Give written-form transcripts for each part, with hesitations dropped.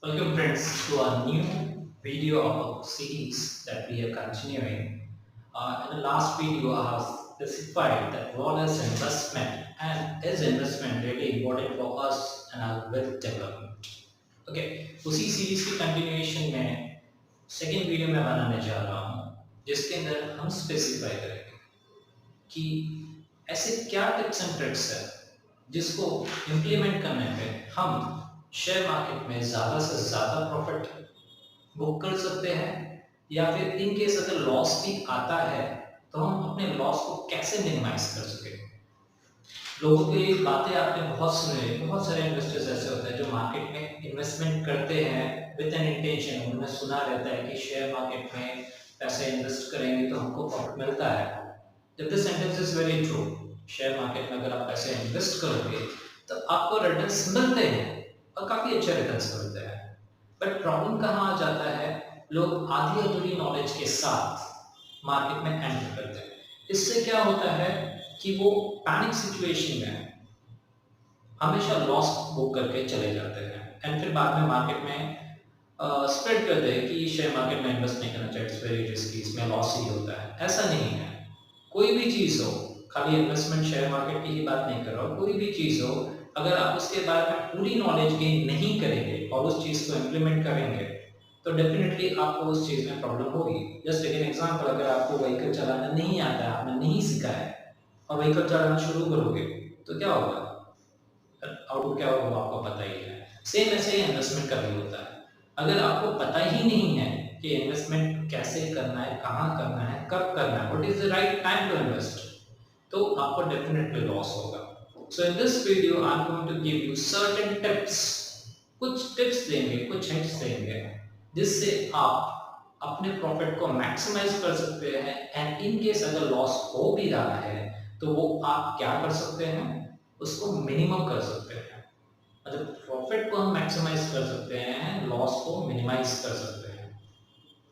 Welcome friends to our new video of a series that we are continuing. In the last video, I have specified that what is investment and is investment really important for us and our wealth development. Okay, उसी series की continuation में second video में बनाने जा रहा हूँ जिसके अंदर हम स्पेसिफाई करेंगे कि ऐसे क्या टिप्स एंड ट्रिक्स है जिसको इम्प्लीमेंट करने पे हम शेयर मार्केट में ज़्यादा से ज़्यादा प्रॉफिट बुक कर सकते हैं या फिर इन केस अगर लॉस भी आता है तो हम अपने लॉस को कैसे मिनिमाइज कर सकें। लोगों की बातें आपने बहुत सुने, बहुत सारे इन्वेस्टर्स ऐसे होते हैं जो मार्केट में इन्वेस्टमेंट करते हैं विद एन इंटेंशन। उन्होंने सुना रहता है कि शेयर मार्केट में पैसे इन्वेस्ट करेंगे तो हमको प्रॉफिट मिलता है। जब this sentence is very true, share market में अगर आप पैसे इन्वेस्ट करोगे तो आपको रिटर्न्स मिलते हैं और काफ़ी अच्छे रिटर्न्स मिलते हैं। बट प्रॉब्लम कहाँ आ जाता है, लोग आधी अधूरी नॉलेज के साथ मार्केट में एंटर करते हैं। इससे क्या होता है कि वो पैनिक सिचुएशन में हमेशा लॉस बुक करके चले जाते हैं एंड फिर बाद में मार्केट में स्प्रेड करते हैं कि शेयर मार्केट में इन्वेस्ट नहीं करना चाहिए, इट्स वेरी रिस्की, इसमें लॉस ही होता है। ऐसा नहीं है। कोई भी चीज़ हो, खाली इन्वेस्टमेंट शेयर मार्केट की ही बात नहीं कर रहा हूँ, कोई भी चीज़ हो, अगर आप उसके बारे में पूरी नॉलेज गेन नहीं करेंगे और उस चीज़ को इम्प्लीमेंट करेंगे तो डेफिनेटली आपको उस चीज़ में प्रॉब्लम होगी। जस्ट एक एग्जांपल, अगर आपको व्हीकल चलाना नहीं आता है, आपने नहीं सीखा है और व्हीकल चलाना शुरू करोगे तो क्या होगा, आउटपुट क्या होगा वो आपको पता ही है। सेम ऐसे ही इन्वेस्टमेंट का भी होता है। अगर आपको पता ही नहीं है कि इन्वेस्टमेंट कैसे करना है, कहाँ करना है, कब करना है, what is the right time to invest, तो आपको डेफिनेटली लॉस होगा। So in this video I am going to give you certain tips, कुछ टिप्स देंगे, कुछ हिंट्स देंगे जिससे आप अपने प्रॉफिट को मैक्सिमाइज कर सकते हैं एंड इन केस अगर लॉस हो भी रहा है तो वो आप क्या कर सकते हैं, उसको मिनिमम कर सकते हैं। मतलब प्रॉफिट को हम मैक्सिमाइज कर सकते हैं, लॉस को मिनिमाइज कर सकते हैं।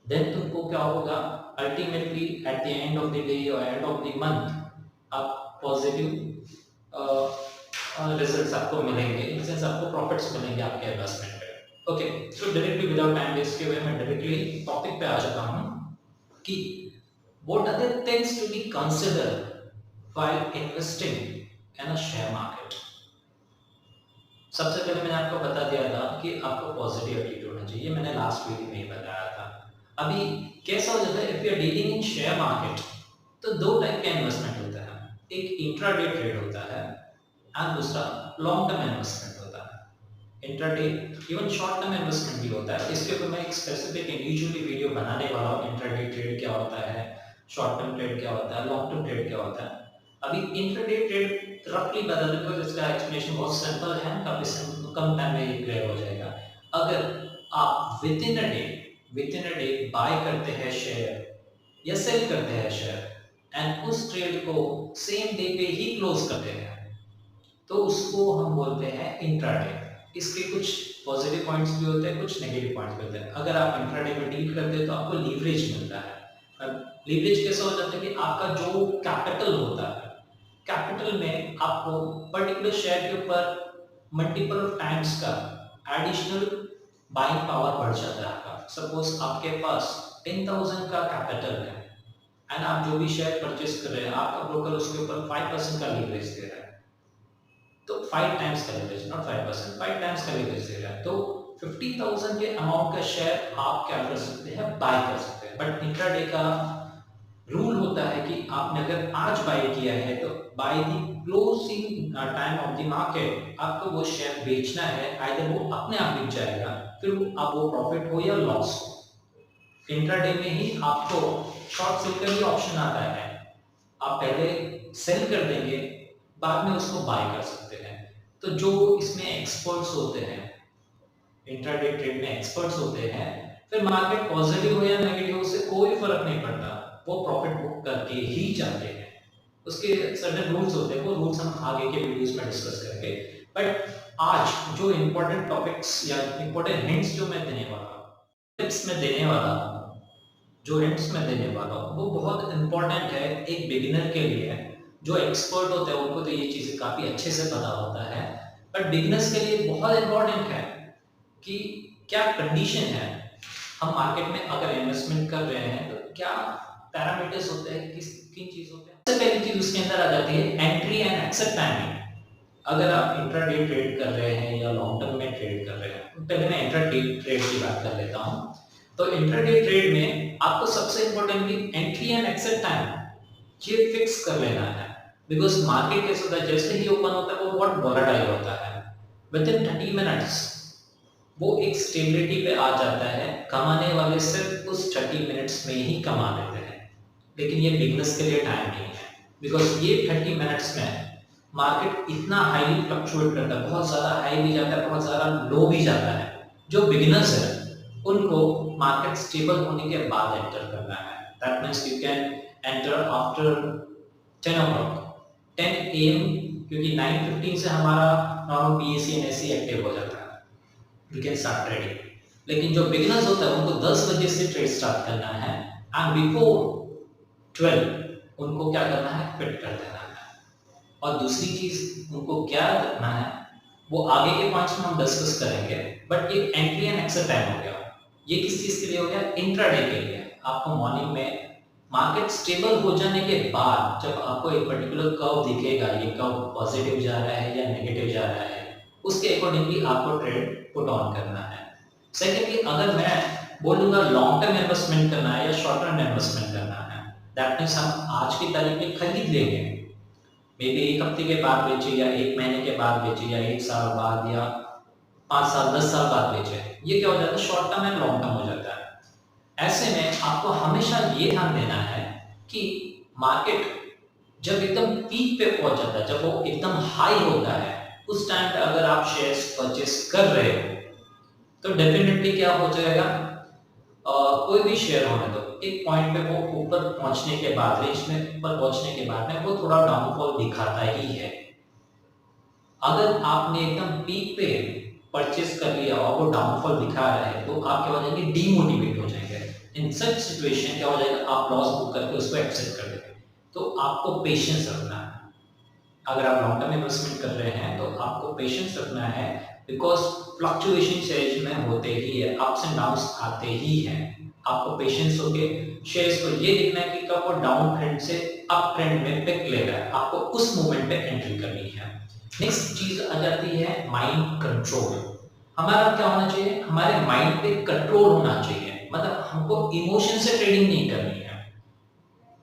देन तुमको क्या होगा, ultimately at the end of the day और एंड ऑफ द मंथ आप पॉजिटिव रिजल्ट्स आपको मिलेंगे, इन सेंस आपको प्रॉफिट्स मिलेंगे आपके इन्वेस्टमेंट पे। Okay, so directly without time waste के हुए मैं डायरेक्टली टॉपिक पे आ जाता हूँ कि what are the things to be consider while investing in a share market. सबसे पहले मैंने आपको बता दिया था कि आपको पॉजिटिव एटीट्यूड होना चाहिए, मैंने लास्ट वीडियो में ही बताया था। अभी कैसा हो जाता है, if you are dealing in share market तो दो टाइप का इन्वेस्टमेंट होता है, एक इंट्राडे ट्रेड होता है एंड दूसरा लॉन्ग टर्म इन्वेस्टमेंट होता है। Intraday even short term investment भी होता है, इसके ऊपर मैं एक स्पेसिफिक इंडिविजुअली वीडियो बनाने वाला हूँ। इंट्राडे ट्रेड क्या होता है, शॉर्ट टर्म ट्रेड क्या होता है, लॉन्ग टर्म ट्रेड क्या होता है। अभी इंट्राडे ट्रेड रफली बता दें बिकॉज इसका एक्सप्लेनेशन बहुत सिंपल है, काफी कम टाइम में ये क्लियर हो जाएगा। अगर आप within a day buy करते हैं शेयर या सेल करते हैं शेयर एंड उस ट्रेड को सेम डे पे ही क्लोज करते हैं तो उसको हम बोलते हैं इंट्राडे। इसके कुछ पॉजिटिव पॉइंट्स भी होते हैं, कुछ नेगेटिव पॉइंट्स भी होते हैं। अगर आप इंट्राडे में डील करते हैं तो आपको लीवरेज मिलता है। अब लीवरेज कैसा हो जाता है कि आपका जो कैपिटल होता है, कैपिटल में आपको पर्टिकुलर शेयर के ऊपर मल्टीपल ऑफ टाइम्स का एडिशनल बाइंग पावर बढ़ जाता है आपका। सपोज आपके पास 10,000 का कैपिटल है एंड आप जो भी शेयर परचेस कर रहे हैं, आपका ब्रोकर उसके ऊपर 5% का लीवरेज दे रहा है, तो 5 टाइम्स का लीवरेज, नॉट 5%, 5 टाइम्स का लीवरेज दे रहा है, तो 50,000 के अमाउंट का शेयर आप क्या कर सकते हैं, बाय कर सकते हैं। बट इंट्राडे का रूल होता है कि आपने अगर आज बाय किया है तो by the closing time of the market आपको वो शेयर बेचना है, आइदर वो अपने आप बिक जाएगा, फिर आप वो प्रॉफिट हो या लॉस हो। इंट्राडे में ही आपको शॉर्ट सेल का भी ऑप्शन आता है, आप पहले सेल कर देंगे, बाद में उसको बाय कर सकते हैं। तो जो इसमें एक्सपर्ट्स होते हैं, इंट्राडे ट्रेड में एक्सपर्ट्स होते हैं, फिर मार्केट पॉजिटिव हो या नेगेटिव हो उससे कोई फर्क नहीं पड़ता, वो प्रॉफिट बुक करके ही जाते हैं। उसके सर्टेन रूल्स होते हैं, वो रूल्स हम आगे के वीडियोस में डिस्कस करेंगे। बट आज जो इंपॉर्टेंट टॉपिक्स या इंपॉर्टेंट हिंट्स जो मैं देने वाला हूँ, टिप्स में देने वाला हूँ, जो हिंट्स में देने वाला हूँ वो बहुत इंपॉर्टेंट है एक बिगिनर के लिए। जो एक्सपर्ट होते हैं उनको तो ये चीज़ें काफ़ी अच्छे से पता होता है, बट बिगिनर्स के लिए बहुत इंपॉर्टेंट है। कि क्या कंडीशन है, हम मार्केट में अगर इन्वेस्टमेंट कर रहे हैं तो क्या पैरामीटर्स होते हैं, किस किन चीजों पे। सबसे पहली चीज उसके अंदर आ जाती है एंट्री एंड एक्सिट टाइमिंग। अगर आप इंट्राडे ट्रेड कर रहे हैं या लॉन्ग टर्म में ट्रेड कर रहे हैं, पहले मैं इंट्राडे ट्रेड की बात कर लेता हूं। तो इंट्राडे ट्रेड में आपको सबसे importantly entry and exit time ये फिक्स कर लेना है, बिकॉज मार्केट कैसे होता है, जैसे ही ओपन होता है वो बहुत वोलेटाइल होता है। विद इन 30 मिनट्स वो एक स्टेबिलिटी पे आ जाता है। कमाने वाले सिर्फ उस 30 मिनट्स में ही कमा लेते हैं, लेकिन ये बिजनेस के लिए टाइम नहीं है, बिकॉज ये 30 मिनट्स में मार्केट इतना हाईली फ्लक्चुएट करता है, बहुत ज़्यादा हाई भी जाता है, बहुत ज़्यादा लो भी जाता है। जो बिगिनर्स है उनको मार्केट स्टेबल होने के बाद एंटर करना है। That means you can enter after 10 o'clock 10 AM, क्योंकि 9:15 से हमारा नॉर्मल PSE NSE एक्टिव हो जाता है, वी कैन स्टार्ट ट्रेडिंग। लेकिन जो बिगिनर्स होता है उनको 10 बजे से ट्रेड स्टार्ट करना है, एंड बिफोर 12 उनको क्या करना है, फिट कर देना है। और दूसरी चीज उनको क्या करना है, वो आगे के पॉइंट्स में हम डिस्कस करेंगे, बट ये एंट्री एंड एक्सिट टाइम हो गया। ये किस चीज के लिए हो गया, इंट्राडे के लिए। आपको मॉर्निंग में मार्केट स्टेबल हो जाने के बाद जब आपको एक पर्टिकुलर कर्व दिखेगा, ये कर्व पॉजिटिव जा रहा है या नेगेटिव जा रहा है, उसके अकॉर्डिंगली आपको ट्रेड पुट ऑन करना है। सेकेंडली, अगर मैं बोलूंगा लॉन्ग टर्म इन्वेस्टमेंट करना है या शॉर्ट टर्म इन्वेस्टमेंट करना है, दैट मीन्स हम आज की तारीख में खरीद लेंगे, मे बी एक हफ्ते के बाद बेचे या एक महीने के बाद बेचे या एक साल बाद या 5 साल 10 साल बाद बेचे, ये क्या हो जाता है, short term and long term हो जाता है। ऐसे में आपको हमेशा ये ध्यान देना है कि मार्केट जब एकदम पीक पे पहुंच जाता है, जब वो एकदम हाई होता है, उस टाइम पे अगर आप शेयर्स परचेस कर रहे हो तो डेफिनेटली क्या हो जाएगा, कोई भी शेयर होने दो, एक पॉइंट पे वो ऊपर पहुंचने के बाद, रेंज में ऊपर पहुंचने के बाद में वो थोड़ा डाउनफॉल दिखाता ही है। अगर आपने एकदम पीक पे परचेस कर लिया और वो डाउनफॉल दिखा रहा है तो आप क्या हो जाएंगे, डीमोटिवेट हो जाएंगे। इन सच सिचुएशन क्या हो जाएगा, आप लॉस बुक करके उसको एक्सेप्ट कर देंगे। तो आपको पेशेंस रखना है। अगर आप लॉन्ग टर्म इन्वेस्टमेंट कर रहे हैं तो आपको पेशेंस रखना है, बिकॉज फ्लक्चुएशन शेयर्स में होते ही है, अप्स एंड डाउन्स आते ही हैं। आपको पेशेंस होके शेयर्स को ये देखना है कि कब वो डाउन ट्रेंड से अप ट्रेंड में पिक ले रहा है, आपको उस मोमेंट पे एंट्री करनी है। नेक्स्ट चीज आ जाती है माइंड कंट्रोल। हमारा क्या होना चाहिए, हमारे माइंड पे कंट्रोल होना चाहिए, मतलब हमको इमोशन से ट्रेडिंग नहीं करनी है।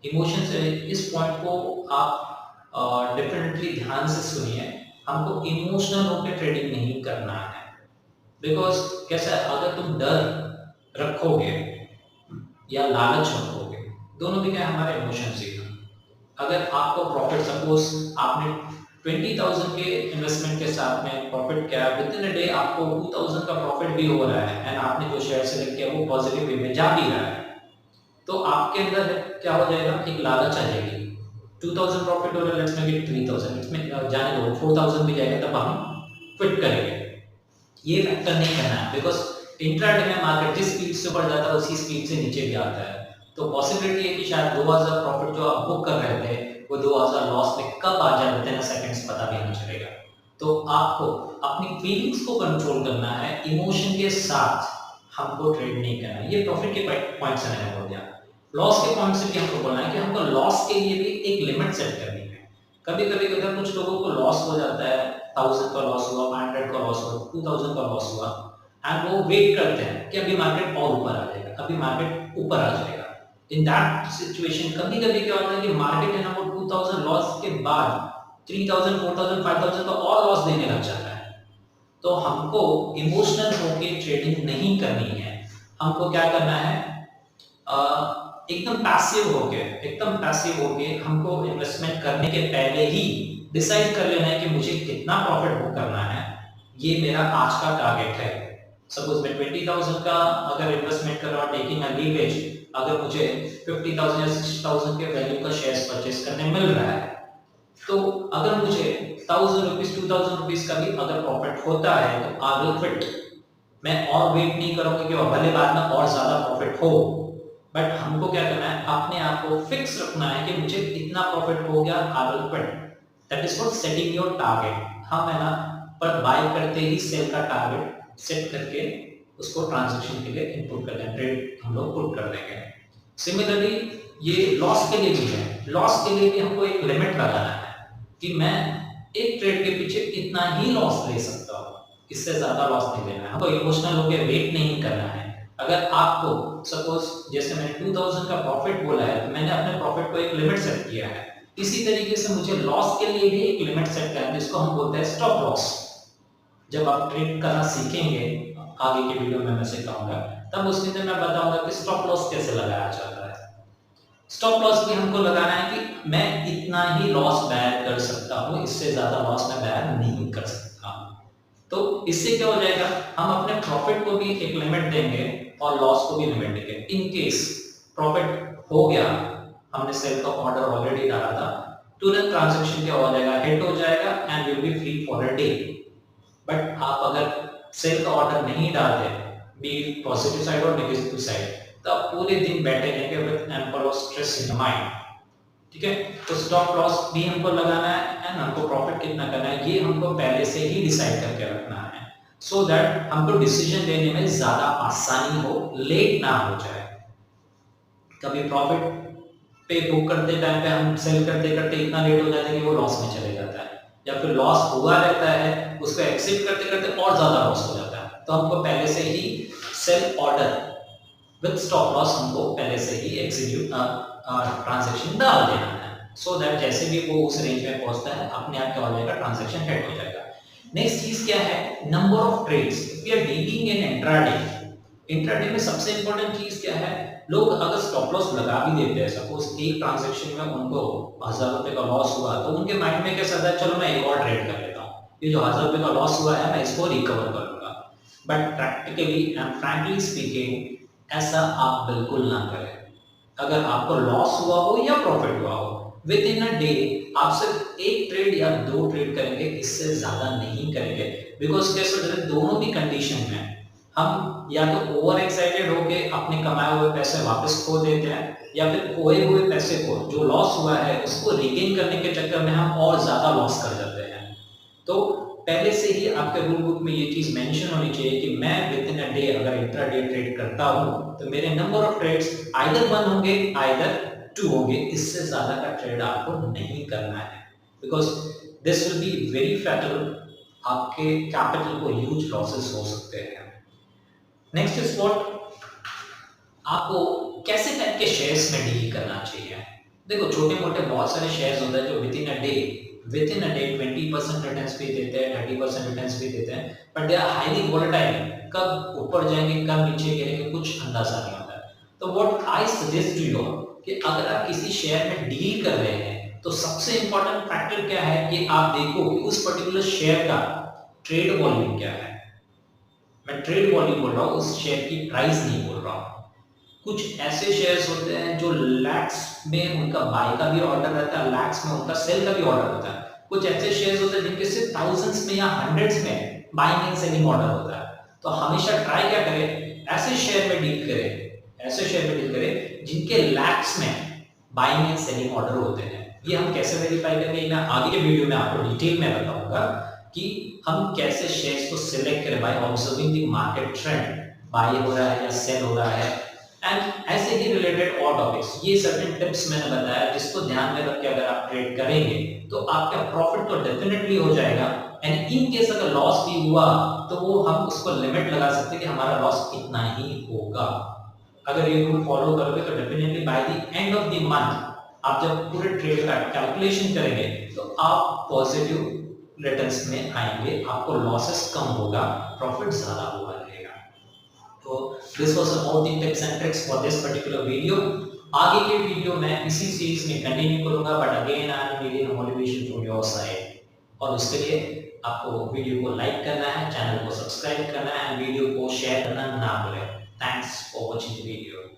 इमोशन से, इस पॉइंट को आप डेफिनेटली ध्यान से सुनिए, हमको इमोशनल होकर ट्रेडिंग नहीं करना है। बिकॉज कैसा है, अगर तुम डर रखोगे या लालच रखोगे, दोनों भी क्या हमारे इमोशंस ही हैं। अगर आपको प्रॉफिट, सपोज आपने 20,000 के इन्वेस्टमेंट के साथ में प्रॉफिट किया, विद इन अ डे आपको 2,000 का प्रॉफिट भी हो रहा है, एंड आपने जो शेयर सेलेक्ट किया वो पॉजिटिव वे में जा भी रहा है, तो आपके अंदर क्या हो जाएगा, एक लालच आ जाएगी। 2,000 प्रॉफिट हो रहा है, लेट्स मेक इट 3,000, इसमें जाने दो 4,000 भी जाएगा तब हम फिट करेंगे। ये फैक्टर नहीं करना है, बिकॉज इंट्राडे में मार्केट जिस स्पीड से बढ़ जाता है उसी स्पीड से नीचे भी आता है। तो पॉसिबिलिटी है कि शायद 2,000 प्रॉफिट जो आप बुक कर रहे थे वो 2,000 लॉस में कब आ जाए विद इन सेकंड्स पता भी नहीं चलेगा। तो आपको अपनी फीलिंग्स को कंट्रोल करना है, इमोशन के साथ हमको ट्रेड नहीं करना है। ये प्रॉफिट के पॉइंट से मैंने बोल दिया। लॉस के पॉइंट से भी हमको बोलना है कि हमको लॉस के लिए भी एक लिमिट सेट करनी है। कभी कभी अगर कुछ लोगों को लॉस हो जाता है, 1,000 का लॉस हुआ, 500 का लॉस हुआ, 2,000 का लॉस हुआ, एंड वो वेट करते हैं कि अभी मार्केट और ऊपर आ जाएगा, अभी मार्केट ऊपर आ जाएगा। इन दैट सिचुएशन कभी कभी क्या होता है कि मार्केट है ना, वो 2,000 लॉस के बाद 3,000, 4,000, 5,000 का और लॉस देने लग जाता है। तो हमको इमोशनल होके ट्रेडिंग नहीं करनी है। हमको क्या करना है, एकदम पैसिव होके हमको इन्वेस्टमेंट करने के पहले ही डिसाइड कर लेना है कि मुझे कितना प्रॉफिट बुक करना है, ये मेरा आज का टारगेट है। सपोज मैं 20,000 का अगर इन्वेस्टमेंट कर रहा हूँ टेकिंग अ लीवरेज, अगर मुझे 50,000 या 60,000 के वैल्यू का शेयर्स परचेस करने मिल रहा है, तो अगर मुझे 1,000 रुपीज 2,000 रुपीज का भी अगर प्रॉफिट होता है तो आई विल फिट। मैं और वेट नहीं करूंगा कि भले बाद में और ज्यादा प्रॉफिट हो, बट हमको क्या करना है, अपने आप को फिक्स रखना है कि मुझे इतना प्रॉफिट हो गया, I will fit. That is what setting your target. हम है ना, पर बाय करते ही सेल का टारगेट सेट करके उसको ट्रांजैक्शन के लिए इनपुट कर दें, ट्रेड हम लोग पुट कर देंगे। सिमिलरली ये लॉस के लिए भी है, लॉस के लिए भी हमको एक लिमिट लगाना है कि मैं एक ट्रेड के पीछे इतना ही लॉस ले सकता हूँ, इससे ज्यादा लॉस नहीं लेना है। हमको इमोशनल होकर वेट नहीं करना है। अगर आपको सपोज जैसे मैंने 2000 का प्रॉफिट बोला है तो मैंने अपने प्रॉफिट को एक लिमिट सेट किया है, इसी तरीके से मुझे लॉस के लिए भी एक लिमिट सेट करना है जिसको हम बोलते हैं स्टॉप लॉस। जब आप ट्रेड करना सीखेंगे आगे के वीडियो में मैं सिखाऊंगा, तब उसके अंदर मैं बताऊंगा कि स्टॉप लॉस कैसे लगाया जाता है। स्टॉप लॉस भी हमको लगाना है कि मैं इतना ही लॉस बेयर कर सकता हूँ, इससे ज्यादा लॉस मैं बेयर नहीं कर सकता। तो इससे क्या हो जाएगा, हम अपने प्रॉफिट को भी एक लिमिट देंगे और लॉस को भी लिमिट देंगे। इन केस प्रॉफिट हो गया, हमने सेल का ऑर्डर ऑलरेडी डाला था, तुरंत ट्रांजैक्शन क्या हो जाएगा, हिट हो जाएगा and will be free for a day. But आप अगर सेल का ऑर्डर नहीं डालते, बी पॉजिटिव साइड और नेगेटिव साइड, तो आप पूरे दिन बैठे रहेंगे with ample of stress in mind. ठीक है, तो स्टॉप लॉस भी हमको लगाना है एंड हमको प्रॉफिट कितना करना है ये हमको पहले से ही डिसाइड करके रखना है, सो दैट हमको डिसीजन लेने में ज्यादा आसानी हो, लेट ना हो जाए। कभी प्रॉफिट पे बुक करते टाइम पे हम सेल करते करते इतना लेट हो जाता है कि वो लॉस में चले जाता है, या फिर लॉस हुआ रहता है उसको एक्सेप्ट करते करते और ज्यादा लॉस हो जाता है। तो हमको पहले से ही sell order with stop loss हमको पहले से ही एग्जीक्यूट ट्रांजैक्शन डाल देना है, सो दैट जैसे भी वो उस रेंज में पहुंचता है अपने आप क्या हो जाएगा, ट्रांजैक्शन हेड हो जाएगा। नेक्स्ट चीज क्या है, number of trades we are dealing in intraday. Intraday में सबसे इंपॉर्टेंट चीज क्या है, लोग अगर स्टॉप लॉस लगा भी देते हैं, सपोज एक ट्रांजैक्शन में उनको 1000 रुपए का लॉस हुआ तो उनके माइंड में क्या चलता है, चलो मैं एक और ट्रेड कर लेता हूँ, ये जो 1000 रुपए का लॉस हुआ है मैं इसको रिकवर कर लूंगा। But practically and frankly speaking ऐसा आप बिल्कुल ना करें। अगर आपको लॉस हुआ हो या प्रॉफिट हुआ हो, विद इन अ डे आप सिर्फ एक ट्रेड या दो ट्रेड करेंगे, इससे ज्यादा नहीं करेंगे। बिकॉज कैसे दोनों भी कंडीशन में हम या तो ओवर एक्साइटेड होके अपने कमाए हुए पैसे वापस खो देते हैं, या फिर खोए हुए पैसे को जो लॉस हुआ है उसको रिगेन करने के चक्कर में हम और ज्यादा लॉस कर जाते हैं। तो पहले से ही आपके रूल बुक में ये चीज मेंशन होनी चाहिए कि मैं विद इन अ डे अगर इंट्रा डे ट्रेड करता हूं तो मेरे नंबर ऑफ ट्रेड्स आइदर 1 होंगे आइदर 2 होंगे, इससे ज्यादा का ट्रेड आपको नहीं करना है। Because this will be very fatal, आपके कैपिटल को ह्यूज लॉसेस हो सकते हैं। नेक्स्ट इज व्हाट, आपको कैसे टाइप के शेयर्स में डील करना चाहिए। देखो छोटे मोटे बहुत सारे शेयर्स होते हैं जो within a day 20% returns भी देते हैं, 30% रिटर्न्स भी देते हैं, but they are highly volatile, कब ऊपर जाएंगे कब नीचे गिरेंगे कुछ अंदाजा नहीं होता है। तो what I suggest to you कि अगर आप किसी शेयर में डील कर रहे हैं तो सबसे इंपॉर्टेंट फैक्टर क्या है कि आप देखो कि उस पर्टिकुलर शेयर का ट्रेड वॉल्यूम क्या है। मैं ट्रेड वॉल्यूम बोल रहा हूँ, उस शेयर की प्राइस नहीं बोल रहा हूँ। कुछ ऐसे शेयर्स होते हैं जो लैक्स में उनका बाय का भी ऑर्डर रहता है, लैक्स में उनका सेल का भी ऑर्डर होता है। कुछ ऐसे शेयर्स होते हैं जिनके सिर्फ थाउजेंड्स में या हंड्रेड्स में बाइंग एंड सेलिंग ऑर्डर होता है। तो हमेशा ट्राई क्या करें, ऐसे शेयर में डील करें, ऐसे शेयर में डील करें जिनके लैक्स में बाइंग एंड सेलिंग ऑर्डर होते हैं। ये हम कैसे वेरीफाई करेंगे, मैं आगे के वीडियो में आपको डिटेल में बताऊंगा कि हम कैसे शेयर्स को सिलेक्ट करें by observing the market trend, buy हो रहा है या सेल हो रहा है, एंड ऐसे ही रिलेटेड और टॉपिक्स। ये सर्टेन टिप्स मैंने बताया जिसको ध्यान में रख के अगर आप ट्रेड करेंगे तो आपका प्रॉफिट तो डेफिनेटली हो जाएगा, एंड इन केस अगर लॉस भी हुआ तो वो हम उसको लिमिट लगा सकते हैं कि हमारा लॉस इतना ही होगा। अगर ये रूल फॉलो करोगे तो definitely by the end of the month आप जब पूरे ट्रेड का कैलकुलेशन करेंगे तो आप पॉजिटिव रिटर्न्स में आएंगे, आपको लॉसेस कम होगा, प्रॉफिट ज्यादा हुआ रहेगा। तो this was about the tips and tricks for this particular video. आगे के वीडियो में इसी सीरीज में कंटिन्यू करूंगा, but again I am needing motivation from your side, और उसके लिए आपको वीडियो को लाइक करना है, चैनल को सब्सक्राइब करना है, वीडियो को शेयर करना ना भूलें। Thanks for watching the video.